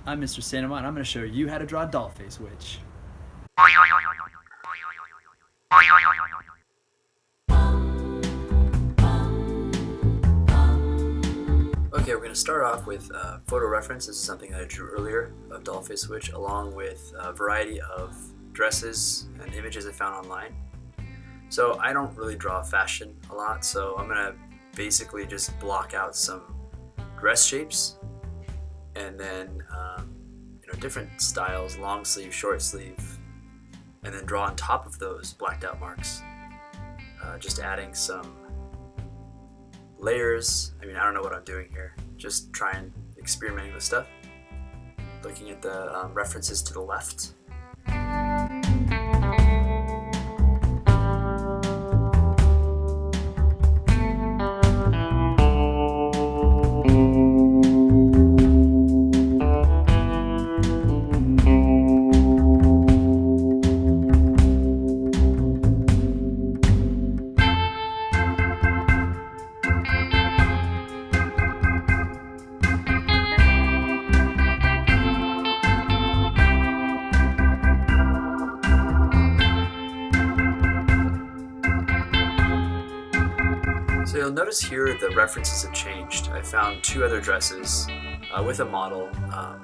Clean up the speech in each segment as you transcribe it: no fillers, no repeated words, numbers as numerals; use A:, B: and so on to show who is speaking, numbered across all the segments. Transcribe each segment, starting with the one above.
A: I'm Mr. Cinema, and I'm going to show you how to draw Dollface Witch. Okay, we're going to start off with photo reference. This is something that I drew earlier of Dollface Witch, along with a variety of dresses and images I found online. So I don't really draw fashion a lot, so I'm going to basically just block out some dress shapes and then different styles, long sleeve, short sleeve, and then draw on top of those blacked out marks, just adding some layers. I don't know what I'm doing here, just trying experimenting with stuff, looking at the references to the left. So you'll notice here the references have changed. I found two other dresses with a model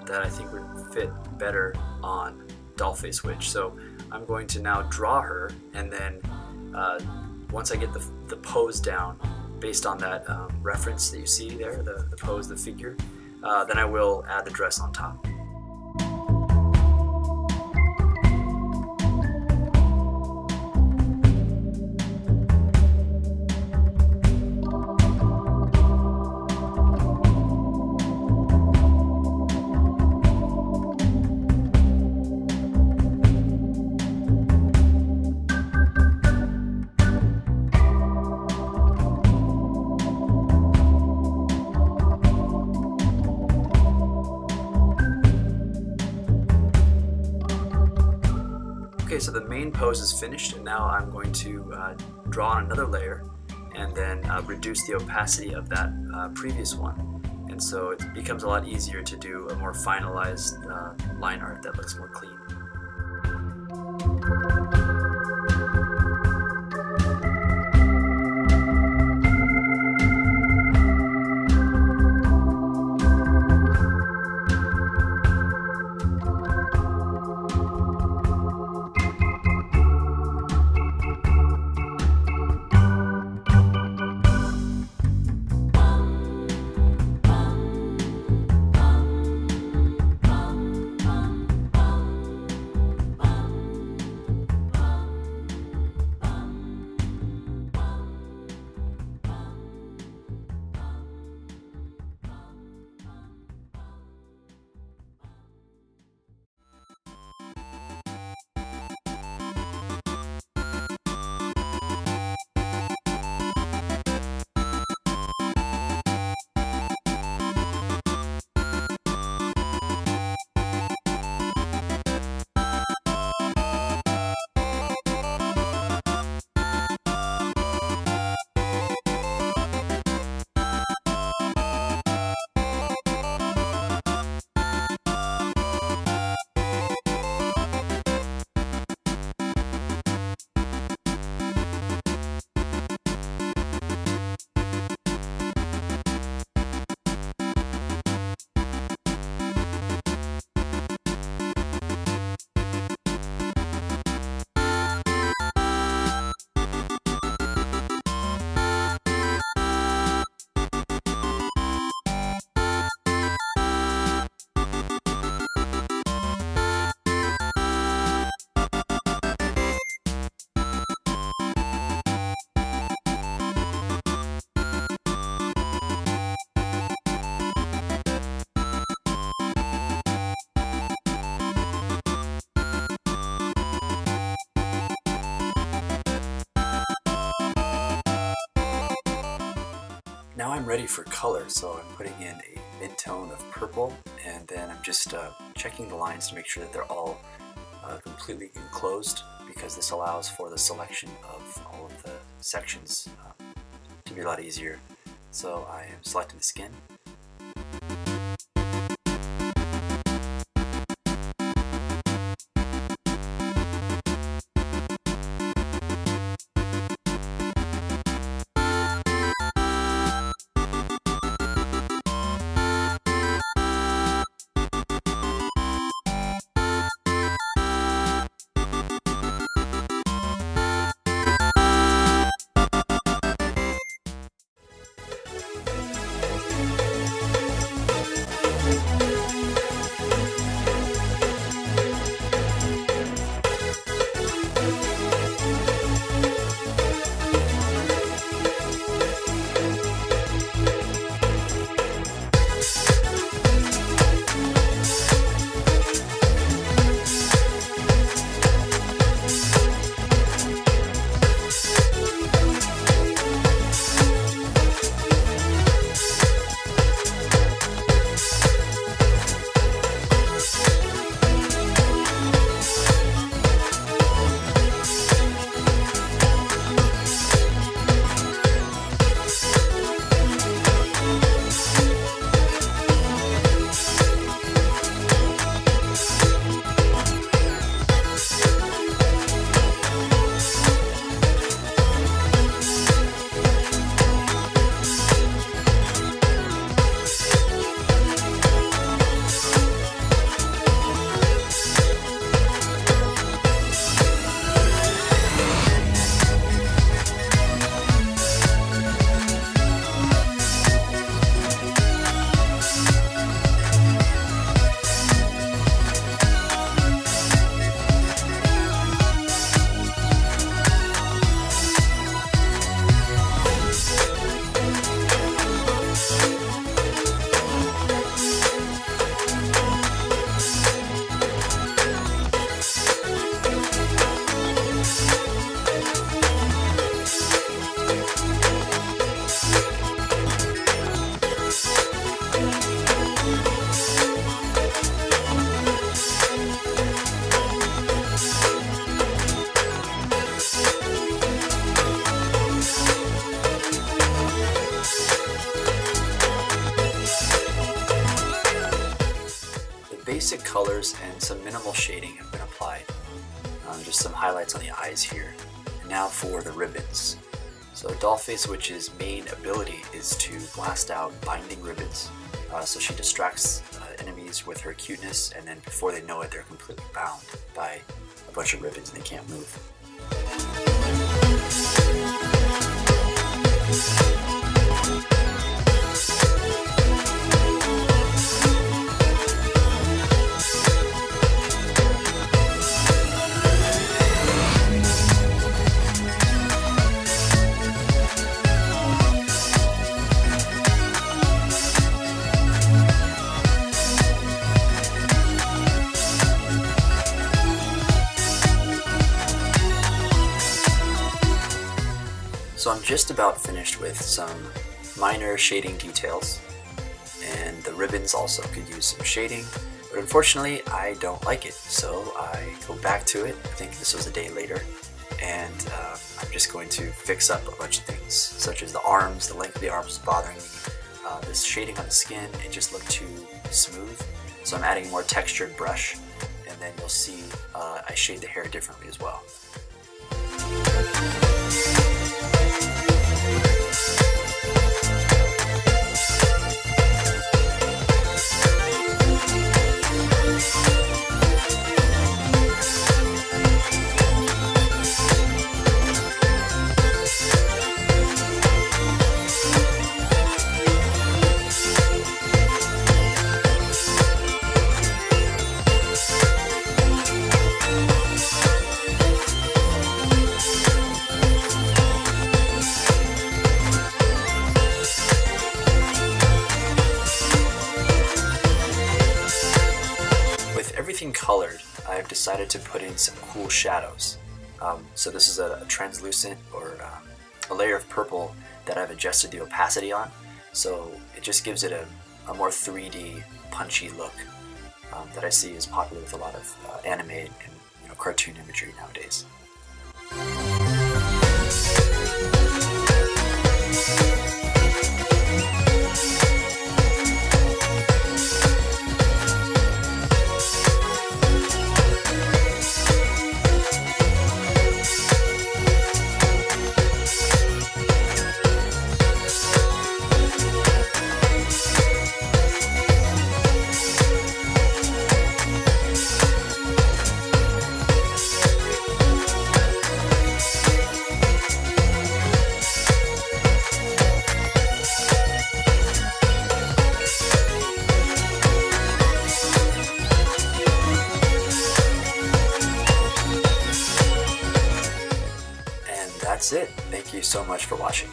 A: that I think would fit better on Dollface Witch. So I'm going to now draw her, and then once I get the pose down based on that reference that you see there, the pose, the figure, then I will add the dress on top. Okay, so the main pose is finished, and now I'm going to draw on another layer and then reduce the opacity of that previous one. And so it becomes a lot easier to do a more finalized line art that looks more clean. Now I'm ready for color, so I'm putting in a mid-tone of purple, and then I'm just checking the lines to make sure that they're all completely enclosed, because this allows for the selection of all of the sections to be a lot easier. So I am selecting the skin. basic colors and some minimal shading have been applied. Just some highlights on the eyes here. And now for the ribbons. So Dollface Witch's main ability is to blast out binding ribbons. So she distracts enemies with her cuteness, and then before they know it, they're completely bound by a bunch of ribbons and they can't move. So I'm just about finished with some minor shading details, and the ribbons also could use some shading, but unfortunately I don't like it, so I go back to it. I think this was a day later, and I'm just going to fix up a bunch of things, such as the arms. The length of the arms is bothering me. This shading on the skin, it just looked too smooth, so I'm adding a more textured brush, and then you'll see I shade the hair differently as well. Everything colored, I've decided to put in some cool shadows. So this is a translucent or a layer of purple that I've adjusted the opacity on, so it just gives it a more 3D punchy look that I see is popular with a lot of anime and cartoon imagery nowadays. That's it. Thank you so much for watching.